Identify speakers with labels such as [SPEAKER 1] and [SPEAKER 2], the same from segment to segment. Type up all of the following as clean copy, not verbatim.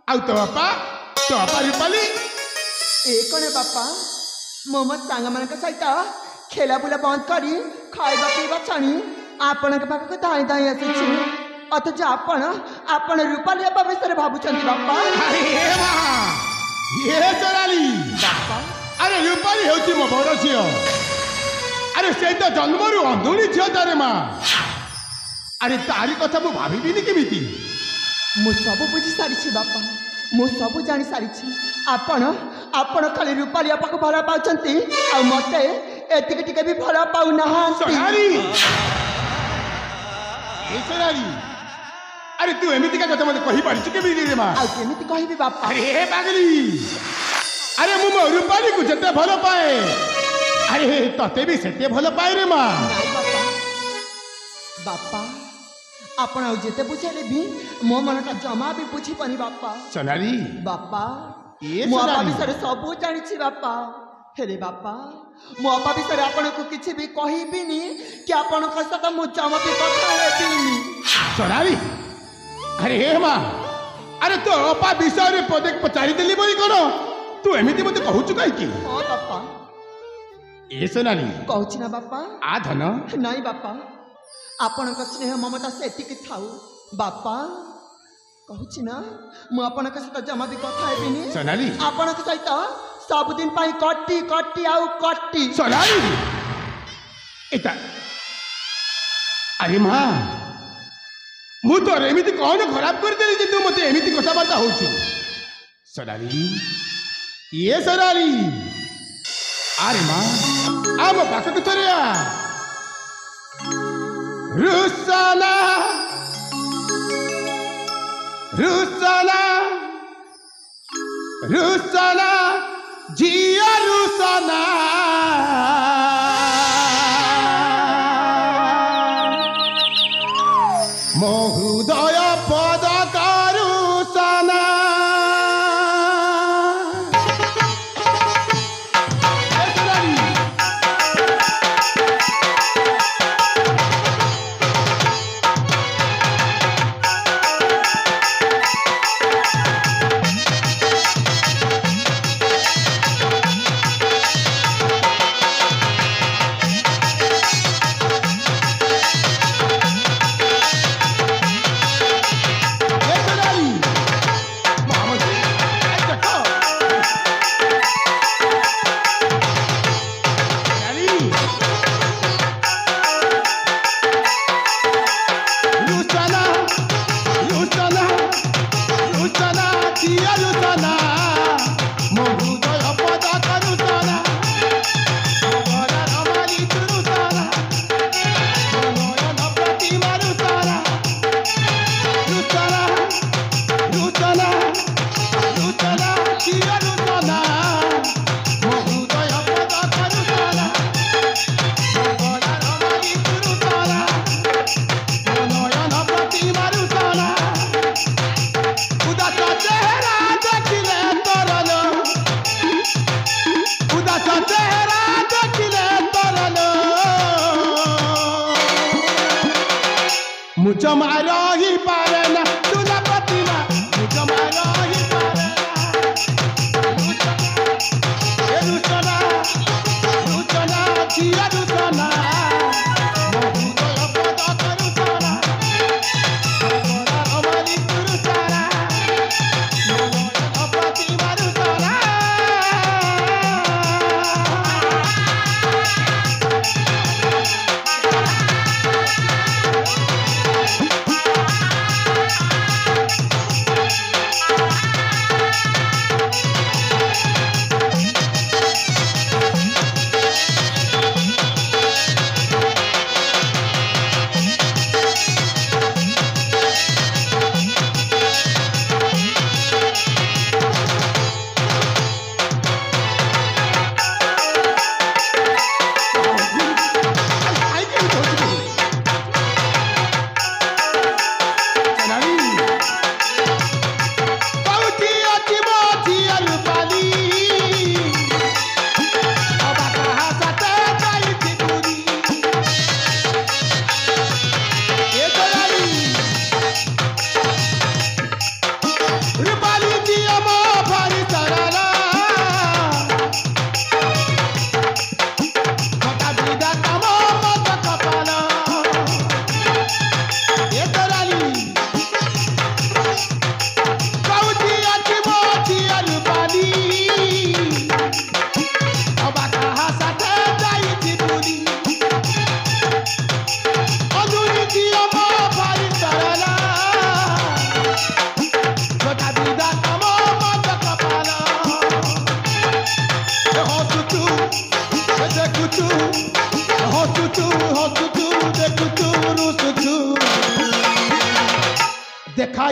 [SPEAKER 1] आउ तो बापा रूपाली
[SPEAKER 2] ए कने बापा मो मो सांग मान सहित खेला बुला बंद करी खाइबा पीवा छाणी आपण पाखक धाई धाई आसी अथच आपण रूपाली बाबा विषय भावुं बापा
[SPEAKER 1] ये चोराली
[SPEAKER 2] बापा
[SPEAKER 1] अरे रूपाली होची मो बड़ झियो अरे से तो जन्मरू अंधुनी झियो तारे माँ अरे तारी कथा मु भाविबिनी केमिति
[SPEAKER 2] मु सब बुझी सारी बापा मु सब जानी सारी आपण खाली रूपाली बापा को भल पाउछंती आ मते एतिक टिके भी भल पाउ नहांती
[SPEAKER 1] सोनाली अरे तू एमिति का कथा मते कहि पारिछु केमिति रे माँ
[SPEAKER 2] आ केमिति कहिबी बापा
[SPEAKER 1] अरे पागली अरे मु मो रूपाली को जते भल पाए अरे तते भी सेते भल पाए रे माँ
[SPEAKER 2] नाई बापा बापा आपण आ जेते बुझेले भी मो मनटा जमा भी बुझी पानी बापा
[SPEAKER 1] सोनाली
[SPEAKER 2] बापा
[SPEAKER 1] ये
[SPEAKER 2] मो बापा
[SPEAKER 1] सोनाली
[SPEAKER 2] विषय सब जानी बापा हेरे बापा मो बापा विषय आपण को किछि भी कहिबिनी कि आपण का साथ मु जमा भी कथा हेबिनी
[SPEAKER 1] सोनाली अरे हे माँ अरे तो अपा विषय रे पदे पचारि देली बोली कोन तू एमिति मते कहूछु काई की
[SPEAKER 2] हां बापा
[SPEAKER 1] ए सोनाली
[SPEAKER 2] कहूछि ना बापा
[SPEAKER 1] आ धन
[SPEAKER 2] नहीं बापा आपण स्नेह ममता सेतिक थाउ बापा कहूछि ना मु आपण सहित जमा भी कथा हेबिनी
[SPEAKER 1] सोनाली
[SPEAKER 2] आपण सहित सब दिन पाई कट्टी कट्टी आउ कट्टी
[SPEAKER 1] सोनाली एता अरे माँ मु तो एमिति कौन खराब कर देली जे तू मते एमिति कथाबार्ता होछु सोनाली ये सोनाली अरे माँ आम पाखक थरे आ रुसाना रुसाना रुसाना जिया रुसाना मोहुदय पद करुसाना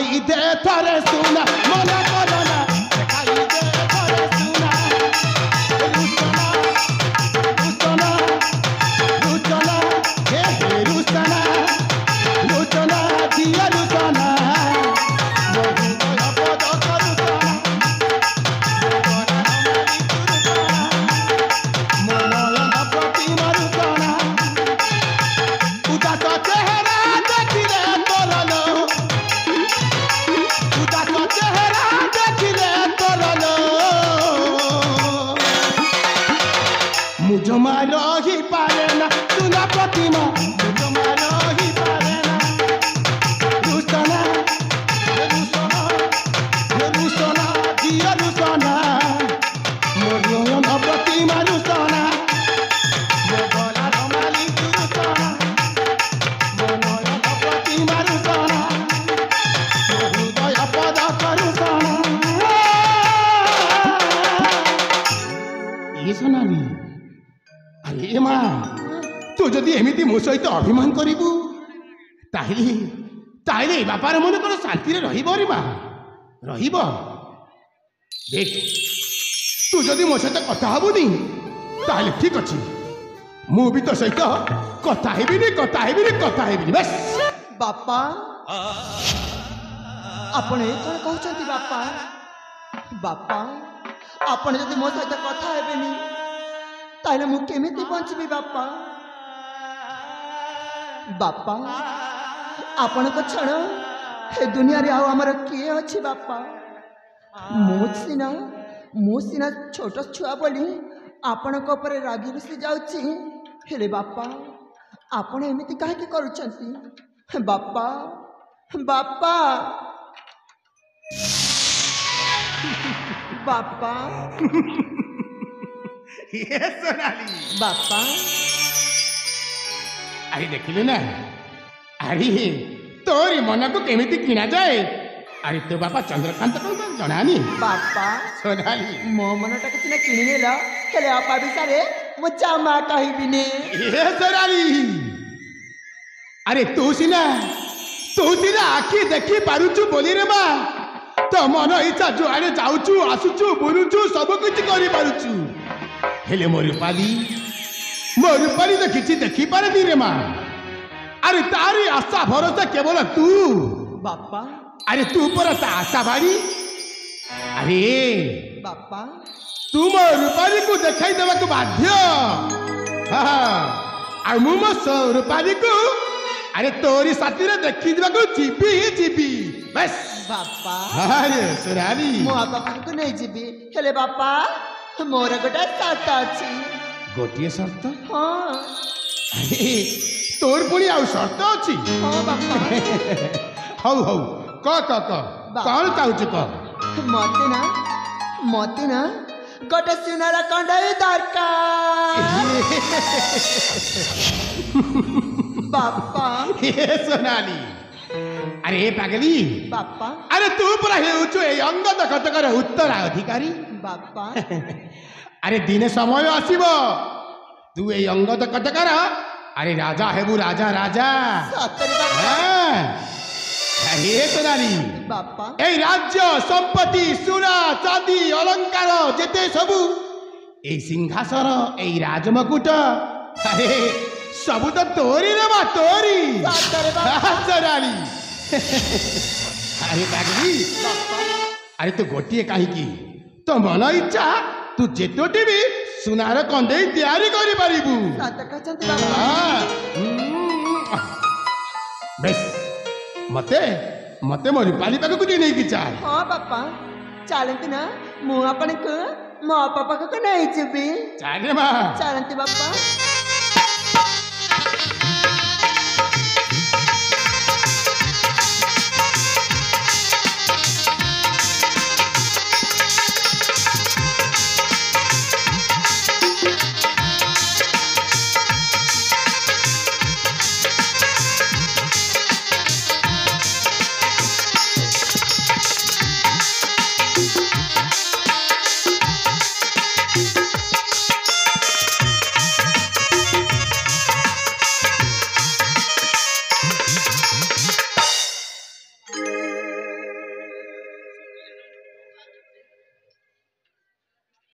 [SPEAKER 1] देखाई दे थरे सुना मना करना देखाई दे थरे सुना रुसना रुसना रुसना हे रुसना रुसना दिया रुसना जमा रही पारे ना सुना प्रतिमा जमा रही पारे ना रुसना रुसना रुसना दिया रुसना मोरियन प्रतिमा रुसना मोगला रमाली रुसना मोनयन प्रतिमा रुसना हृदय पद रुसना ये सुनाली अरे माँ तू जदि एमती मो सहित अभिमान करू ताहले बापार मन कौन शांति रे माँ देख तू जदि मो सहित कथा हबुनी ताहले ठीक अच्छे मु भी तो सहित कथा हेबिनी बस
[SPEAKER 2] बापा आपण ए कौन कहते बापा बापा आपण जदि मो सहित कथा हेबेनी ताहले मु केमिति बंचबी बापा बापा आपण को क्षण हे दुनिया रे आउ हमर किए अछि बापा मु सिना छोट छुआ बोली आपण को ऊपर रागी रुसी जाउची हेले बापा आपण एमिति काहे के करूछंती बापा बापा बापा
[SPEAKER 1] ये सोनाली
[SPEAKER 2] बापा
[SPEAKER 1] अरे देखिलु ना अरे तोरी मन को केमिति किना जाए अरे तो बापा चंद्रकांत को जनानी
[SPEAKER 2] बापा
[SPEAKER 1] सोनाली
[SPEAKER 2] मो मनटा किसी किणी नेला हेले आपा बिचारे मु जामा कहिबिनी
[SPEAKER 1] ये सोनाली अरे तू सिना आखि देखी पारुचु बोली रे बा तो मन इच्छा जुआड़े जाऊचु आसुचु बुलुचु सब कुछ करि पारुचु हेले मोर रूपाली तो किसी देखी पारे रे माँ अरे तारी आशा भरोसा केवल तू
[SPEAKER 2] बापा
[SPEAKER 1] अरे तू पर आशा भारी अरे
[SPEAKER 2] बापा
[SPEAKER 1] तू मो रूपाली को देखाई देवा को बाध्य हाँ मु मो रूपाली को अरे तोरी साथी रे देखी देवा को जीबी बस
[SPEAKER 2] बापा
[SPEAKER 1] अरे सोनाली
[SPEAKER 2] मो बापा को नहीं जीबी हेले बापा मोर गोटे शर्त अच्छी
[SPEAKER 1] गोटे शर्त
[SPEAKER 2] हाँ
[SPEAKER 1] अरे तोर पुणी आउ शर्त अच्छी
[SPEAKER 2] हाँ बापा
[SPEAKER 1] हौ कौन चाहूचु कह
[SPEAKER 2] मते ना गोटे सुनार कंडाई दरकार बापा
[SPEAKER 1] ये सोनाली अरे पागली
[SPEAKER 2] बापा
[SPEAKER 1] अरे तू पूरा हेउचु ए अंग दखतकर उत्तराधिकारी
[SPEAKER 2] बापा
[SPEAKER 1] अरे दिने समय आसीबो तू ए अंग दखतकर अरे राजा हेबु राजा
[SPEAKER 2] सତରେ बापा
[SPEAKER 1] अरे सोनाली
[SPEAKER 2] बापा
[SPEAKER 1] ए राज्य संपत्ति सुना चांदी अलंकार जेते सबु ए सिंहासन ए राजमकुट अरे सबु तो तोरी रे बा तोरी
[SPEAKER 2] सତରେ बापा
[SPEAKER 1] सोनाली अरे पागली अरे तू गोटे कहीं तो मन इच्छा तू जेतोटी भी सुनार कंदे तैयारी करि परिबु
[SPEAKER 2] सत कहते बापा
[SPEAKER 1] बेस मते मो रूपाली पाक को नहीं कि चाल
[SPEAKER 2] हाँ बापा चलती ना मु अपन को मो पापा को नहीं जीबी
[SPEAKER 1] चाल रे मां
[SPEAKER 2] चलती बापा